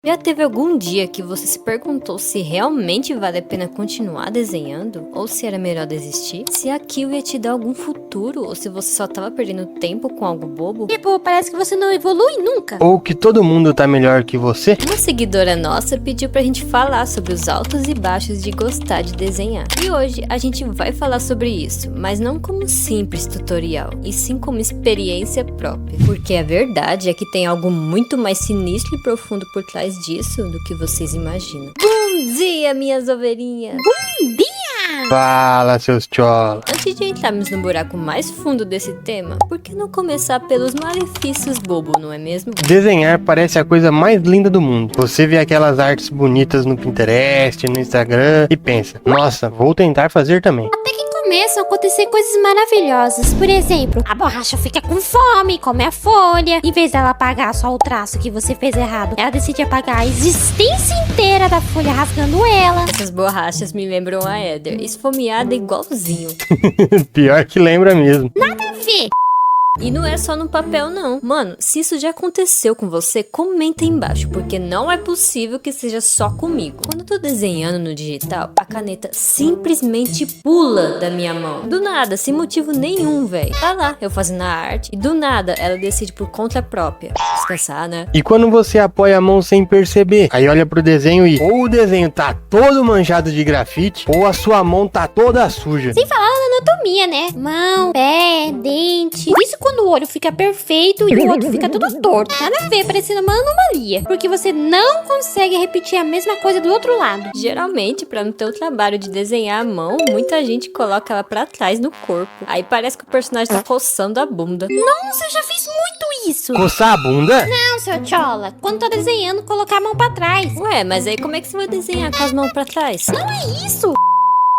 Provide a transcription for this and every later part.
Já teve algum dia que você se perguntou se realmente vale a pena continuar desenhando? Ou se era melhor desistir? Se aquilo ia te dar algum futuro? Ou se você só tava perdendo tempo com algo bobo? Tipo, parece que você não evolui nunca. Ou que todo mundo tá melhor que você? Uma seguidora nossa pediu pra gente falar sobre os altos e baixos de gostar de desenhar. E hoje a gente vai falar sobre isso, mas não como um simples tutorial, e sim como experiência própria. Porque a verdade é que tem algo muito mais sinistro e profundo por trás disso do que vocês imaginam. Bom dia, minhas ovelhinhas! Bom dia! Fala, seus chola. Antes de entrarmos no buraco mais fundo desse tema, por que não começar pelos malefícios bobo, não é mesmo? Desenhar parece a coisa mais linda do mundo. Você vê aquelas artes bonitas no Pinterest, no Instagram e pensa, nossa, vou tentar fazer também. Começam a acontecer coisas maravilhosas. Por exemplo, a borracha fica com fome, come a folha. Em vez dela apagar só o traço que você fez errado, ela decide apagar a existência inteira da folha, rasgando ela. Essas borrachas me lembram a Eder, esfomeada igualzinho. Pior que lembra mesmo. Nada a ver. E não é só no papel não. Mano, se isso já aconteceu com você, comenta aí embaixo, porque não é possível que seja só comigo. Quando eu tô desenhando no digital, a caneta simplesmente pula da minha mão. Do nada, sem motivo nenhum, velho. Tá lá, eu fazendo a arte, e do nada, ela decide por conta própria. Descansar, né? E quando você apoia a mão sem perceber, aí olha pro desenho e ou o desenho tá todo manchado de grafite, ou a sua mão tá toda suja. Sem falar na anatomia, né? Mão, pé, dente. Isso quando o olho fica perfeito e o outro fica todo torto. Nada a ver, parecendo uma anomalia. Porque você não consegue repetir a mesma coisa do outro lado. Geralmente, pra não ter o trabalho de desenhar a mão, muita gente coloca ela pra trás no corpo. Aí parece que o personagem tá coçando a bunda. Nossa, eu já fiz muito isso. Coçar a bunda? Não, seu chola. Quando tá desenhando, colocar a mão pra trás. Ué, mas aí como é que você vai desenhar com as mãos pra trás? Não é isso.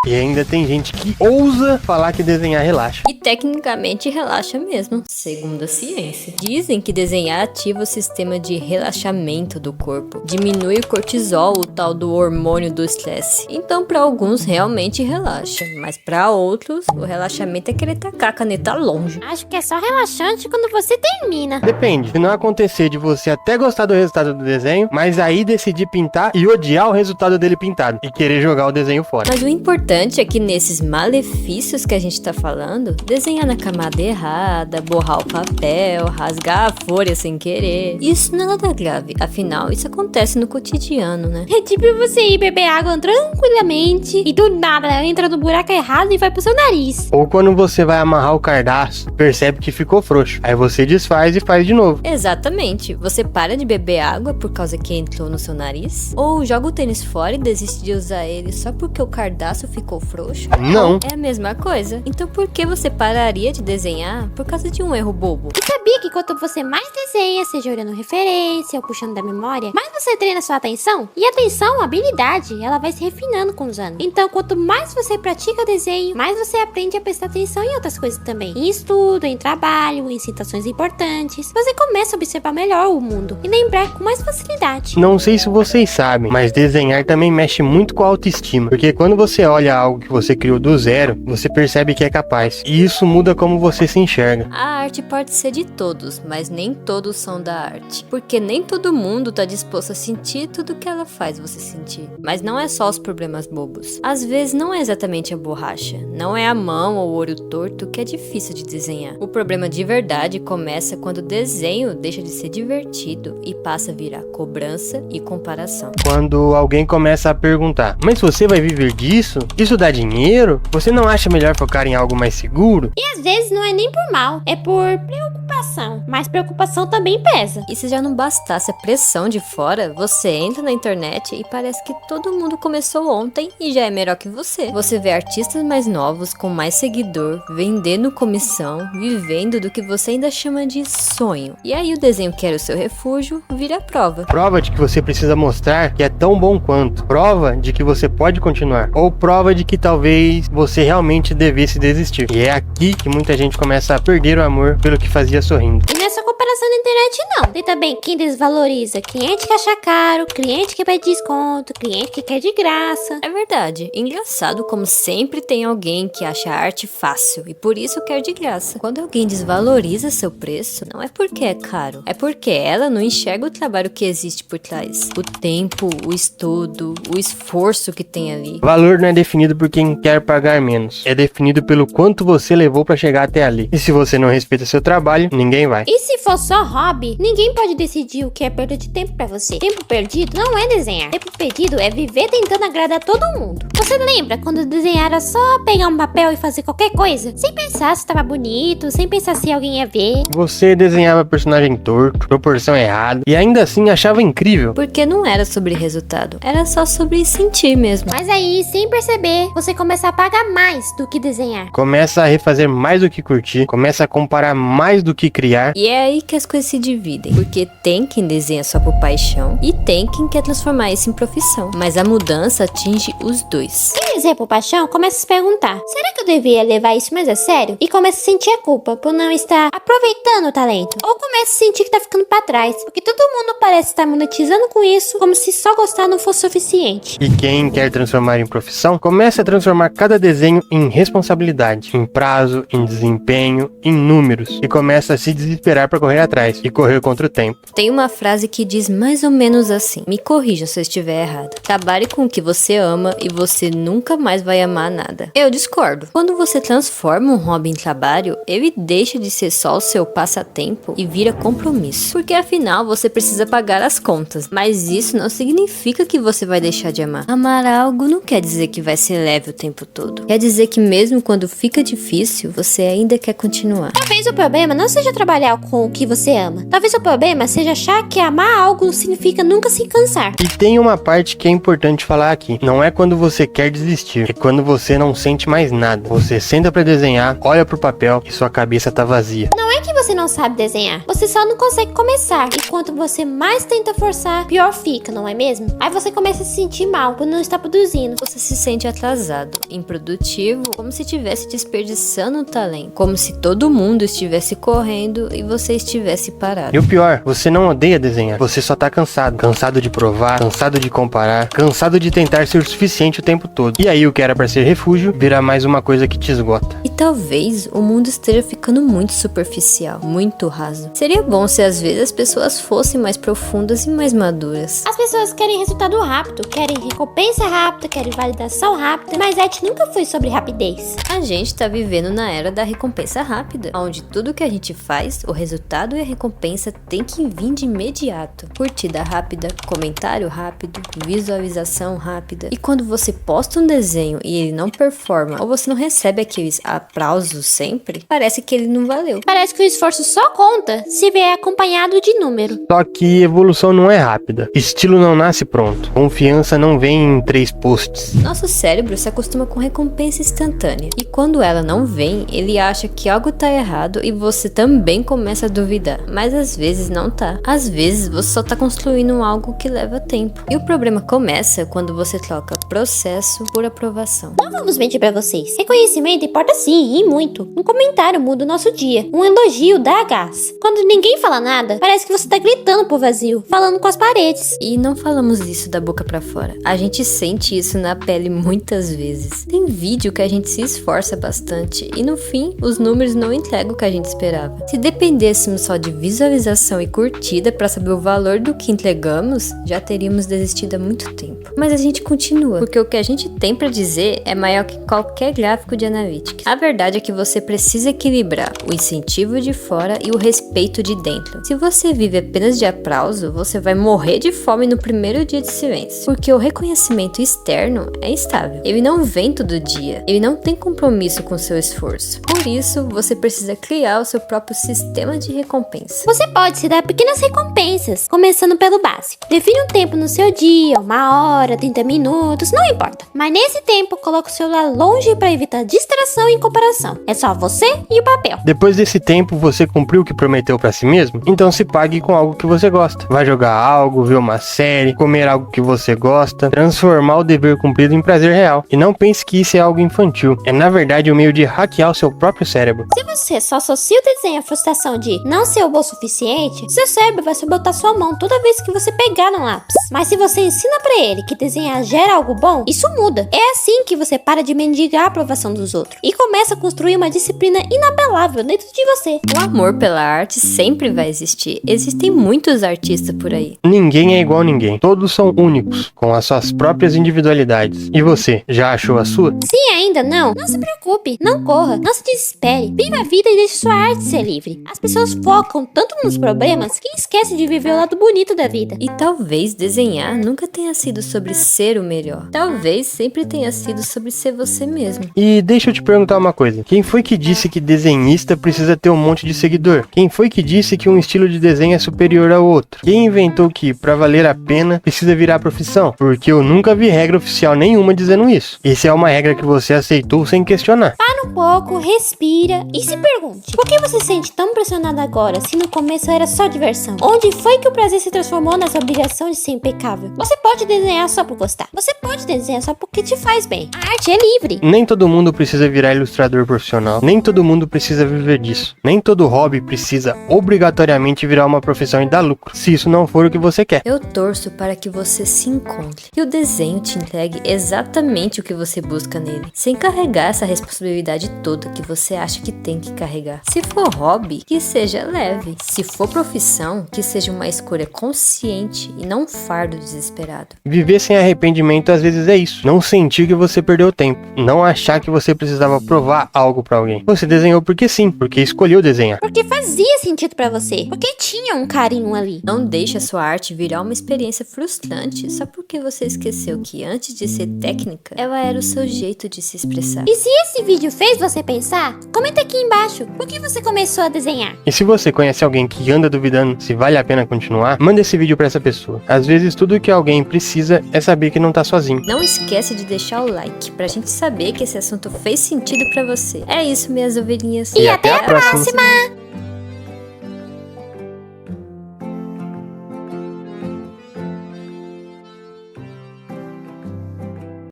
E ainda tem gente que ousa falar que desenhar relaxa. E tecnicamente relaxa mesmo, segundo a ciência. Dizem que desenhar ativa o sistema de relaxamento do corpo. Diminui o cortisol, o tal do hormônio do estresse. Então para alguns realmente relaxa, mas para outros o relaxamento é querer tacar a caneta longe. Acho que é só relaxante quando você termina. Depende, se não acontecer de você até gostar do resultado do desenho, mas aí decidir pintar e odiar o resultado dele pintado e querer jogar o desenho fora. Mas o importante é que nesses malefícios que a gente tá falando, desenhar na camada errada, borrar o papel, rasgar a folha sem querer, isso não é nada grave, afinal isso acontece no cotidiano, né? É tipo você ir beber água tranquilamente e do nada ela entra no buraco errado e vai pro seu nariz. Ou quando você vai amarrar o cardaço, percebe que ficou frouxo, aí você desfaz e faz de novo. Exatamente, você para de beber água por causa que entrou no seu nariz, ou joga o tênis fora e desiste de usar ele só porque o cardaço ficou frouxo? Não. É a mesma coisa. Então por que você pararia de desenhar por causa de um erro bobo? E sabia que quanto você mais desenha, seja olhando referência ou puxando da memória, mais você treina sua atenção? E atenção, habilidade, ela vai se refinando com os anos. Então quanto mais você pratica desenho, mais você aprende a prestar atenção em outras coisas também. Em estudo, em trabalho, em situações importantes. Você começa a observar melhor o mundo e lembrar com mais facilidade. Não sei se vocês sabem, mas desenhar também mexe muito com a autoestima. Porque quando você olha algo que você criou do zero, você percebe que é capaz. E isso muda como você se enxerga. A arte pode ser de todos, mas nem todos são da arte. Porque nem todo mundo tá disposto a sentir tudo que ela faz você sentir. Mas não é só os problemas bobos. Às vezes não é exatamente a borracha, não é a mão ou o olho torto que é difícil de desenhar. O problema de verdade começa quando o desenho deixa de ser divertido e passa a virar cobrança e comparação. Quando alguém começa a perguntar, mas você vai viver disso? Isso dá dinheiro? Você não acha melhor focar em algo mais seguro? E às vezes não é nem por mal, é por preocupação. Mas preocupação também pesa. E se já não bastasse a pressão de fora, você entra na internet e parece que todo mundo começou ontem e já é melhor que você. Você vê artistas mais novos, com mais seguidor, vendendo comissão, vivendo do que você ainda chama de sonho. E aí o desenho que era o seu refúgio vira prova. Prova de que você precisa mostrar que é tão bom quanto. Prova de que você pode continuar. Ou prova de que talvez você realmente devesse desistir. E é aqui que muita gente começa a perder o amor pelo que fazia sorrindo. E não é só comparação na internet não. Tem também quem desvaloriza, cliente que acha caro, cliente que pede desconto, cliente que quer de graça. É verdade. Engraçado como sempre tem alguém que acha a arte fácil e por isso quer de graça. Quando alguém desvaloriza seu preço, não é porque é caro, é porque ela não enxerga o trabalho que existe por trás. O tempo, o estudo, o esforço que tem ali. Valor não é definido por quem quer pagar menos. É definido pelo quanto você levou pra chegar até ali. E se você não respeita seu trabalho, ninguém vai. E se for só hobby, ninguém pode decidir o que é perda de tempo pra você. Tempo perdido não é desenhar. Tempo perdido é viver tentando agradar todo mundo. Você lembra quando desenhar era só pegar um papel e fazer qualquer coisa? Sem pensar se tava bonito, sem pensar se alguém ia ver. Você desenhava personagem torto, proporção errada, e ainda assim achava incrível. Porque não era sobre resultado, era só sobre sentir mesmo. Mas aí, sem perceber, você começa a pagar mais do que desenhar. Começa a refazer mais do que curtir, começa a comparar mais do que criar. E é aí que as coisas se dividem. Porque tem quem desenha só por paixão e tem quem quer transformar isso em profissão. Mas a mudança atinge os dois. Quem desenha por paixão começa a se perguntar: será que eu deveria levar isso mais a sério? E começa a sentir a culpa por não estar aproveitando o talento. Ou começa a sentir que tá ficando pra trás, porque todo mundo parece estar monetizando com isso, como se só gostar não fosse suficiente. E quem quer transformar em profissão, começa a transformar cada desenho em responsabilidade, em prazo, em desempenho, em números. E começa a se desesperar pra correr atrás e correr contra o tempo. Tem uma frase que diz mais ou menos assim: me corrija se eu estiver errada. Trabalhe com o que você ama e você nunca mais vai amar nada. Eu discordo. Quando você transforma um hobby em trabalho, ele deixa de ser só o seu passatempo e vira compromisso. Porque afinal você precisa pagar as contas. Mas isso não significa que você vai deixar de amar. Amar algo não quer dizer que vai ser leve o tempo todo. Quer dizer que mesmo quando fica difícil, você ainda quer continuar. Talvez o problema não seja trabalhar com o que você ama. Talvez o problema seja achar que amar algo significa nunca se cansar. E tem uma parte que é importante falar aqui. Não é quando você quer desistir, é quando você não sente mais nada. Você senta pra desenhar, olha pro papel e sua cabeça tá vazia. Não é que você não sabe desenhar, você só não consegue começar. E quanto você mais tenta forçar, pior fica, não é mesmo? Aí você começa a se sentir mal por não estar produzindo. Você se sente atrasado, improdutivo, como se estivesse desperdiçando o talento. Como se todo mundo estivesse correndo e você estivesse parado. E o pior, você não odeia desenhar, você só tá cansado. Cansado de provar, cansado de comparar, cansado de tentar ser o suficiente o tempo todo. E aí o que era pra ser refúgio, vira mais uma coisa que te esgota. E talvez o mundo esteja ficando muito superficial, muito raso. Seria bom se às vezes as pessoas fossem mais profundas e mais maduras. As pessoas querem resultado rápido, querem recompensa rápida, querem validação rápida, mas arte nunca foi sobre rapidez. A gente tá vivendo na era da recompensa rápida, onde tudo que a gente faz, o resultado e a recompensa tem que vir de imediato. Curtida rápida, comentário rápido, visualização rápida. E quando você posta um desenho e ele não performa, ou você não recebe aqueles aplausos sempre, parece que ele não valeu. Parece que o esforço só conta se vier acompanhado de número. Só que evolução não é rápida. Estilo não nasce pronto. Confiança não vem em 3 posts. Nosso cérebro se acostuma com recompensa instantânea. E quando ela não vem, ele acha que algo tá errado e você também começa a duvidar. Mas às vezes não tá. Às vezes você só tá construindo algo que leva tempo. E o problema começa quando você troca processo por aprovação. Não vamos mentir pra vocês. Reconhecimento importa sim, e muito. Um comentário muda o nosso dia. Um elogio dá gás. Quando ninguém fala nada, parece que você tá gritando pro vazio, falando com as paredes. E não falamos isso da boca pra fora. A gente sente isso na pele muitas vezes. Tem vídeo que a gente se esforça bastante e no fim, os números não entregam o que a gente esperava. Se dependêssemos só de visualização e curtida pra saber o valor do que entregamos, já teríamos desistido há muito tempo. Mas a gente continua, porque o que a gente tem pra dizer é maior que qualquer gráfico de analytics. A verdade é que você precisa equilibrar o incentivo de fora e o respeito de dentro. Se você vive apenas de aplauso, você vai morrer de fome no primeiro dia de silêncio, porque o reconhecimento externo é instável. Ele não vem todo dia, ele não tem compromisso com seu esforço. Por isso, você precisa criar o seu próprio sistema de recompensa. Você pode se dar pequenas recompensas, começando pelo básico. Define um tempo no seu dia, 1 hora, 30 minutos, não importa. Mas nesse tempo, coloque o celular longe para evitar distração e comparação. É só você e o papel. Depois desse tempo, você cumpriu o que prometeu pra si mesmo? Então se pague com algo que você gosta. Vai jogar algo, ver uma série, comer algo que você gosta, transformar o dever cumprido em prazer real. E não pense que isso é algo infantil. É na verdade um meio de hackear o seu próprio cérebro. Se você só associa o desenho à frustração de não ser o bom o suficiente, seu cérebro vai sabotar sua mão toda vez que você pegar no lápis. Mas se você ensina pra ele que desenhar gera algo bom, isso muda. É assim que você para de mendigar a aprovação dos outros e começa a construir uma disciplina inapelável dentro de você. O amor pela arte sempre vai existir. Existem muitos artistas por aí. Ninguém é igual a ninguém. Todos são únicos, com as suas próprias individualidades. E você, já achou a sua? Se ainda não se preocupe, não corra, não se desespere. Viva a vida e deixe sua arte ser livre. As pessoas focam tanto nos problemas que esquecem de viver o lado bonito da vida. E talvez desenhar nunca tenha sido sobre ser o melhor. Talvez sempre tenha sido sobre ser você mesmo. E deixa eu te perguntar uma coisa. Quem foi que disse que desenhista precisa ter um monte de seguidor? Quem foi que disse que um estilo de desenho é superior ao outro? Quem inventou que, pra valer a pena, precisa virar profissão? Porque eu nunca vi regra oficial nenhuma dizendo isso. Essa é uma regra que você aceitou sem questionar. Para um pouco, respira e se pergunte: por que você se sente tão pressionado agora, se no começo era só diversão? Onde foi que o prazer se transformou nessa obrigação de ser impecável? Você pode desenhar só por gostar. Você pode desenhar só porque te faz bem. A arte é livre. Nem todo mundo precisa virar ilustrador profissional. Nem todo mundo precisa viver disso. Nem todo hobby precisa obrigatoriamente virar uma profissão e dar lucro, se isso não for o que você quer. Eu torço para que você se encontre e o desenho te entregue exatamente o que você busca nele, sem carregar essa responsabilidade toda que você acha que tem que carregar. Se for hobby, que seja leve. Se for profissão, que seja uma escolha consciente e não um fardo desesperado. Viver sem arrependimento às vezes é isso. Não sentir que você perdeu tempo. Não achar que você precisava provar algo pra alguém. Você desenhou porque sim, porque escolheu desenhar. Porque fazia sentido pra você. Porque tinha um carinho ali. Não deixe a sua arte virar uma experiência frustrante só porque você esqueceu que antes de ser técnica, ela era o seu jeito de se expressar. E se esse vídeo fez você pensar, comenta aqui embaixo por que você começou a desenhar. E se você conhece alguém que anda duvidando se vale a pena continuar, manda esse vídeo pra essa pessoa. Às vezes tudo que alguém precisa é saber que não tá sozinho. Não esquece de deixar o like pra gente saber que esse assunto fez sentido pra você. É isso, minhas ovelhinhas. E até a próxima.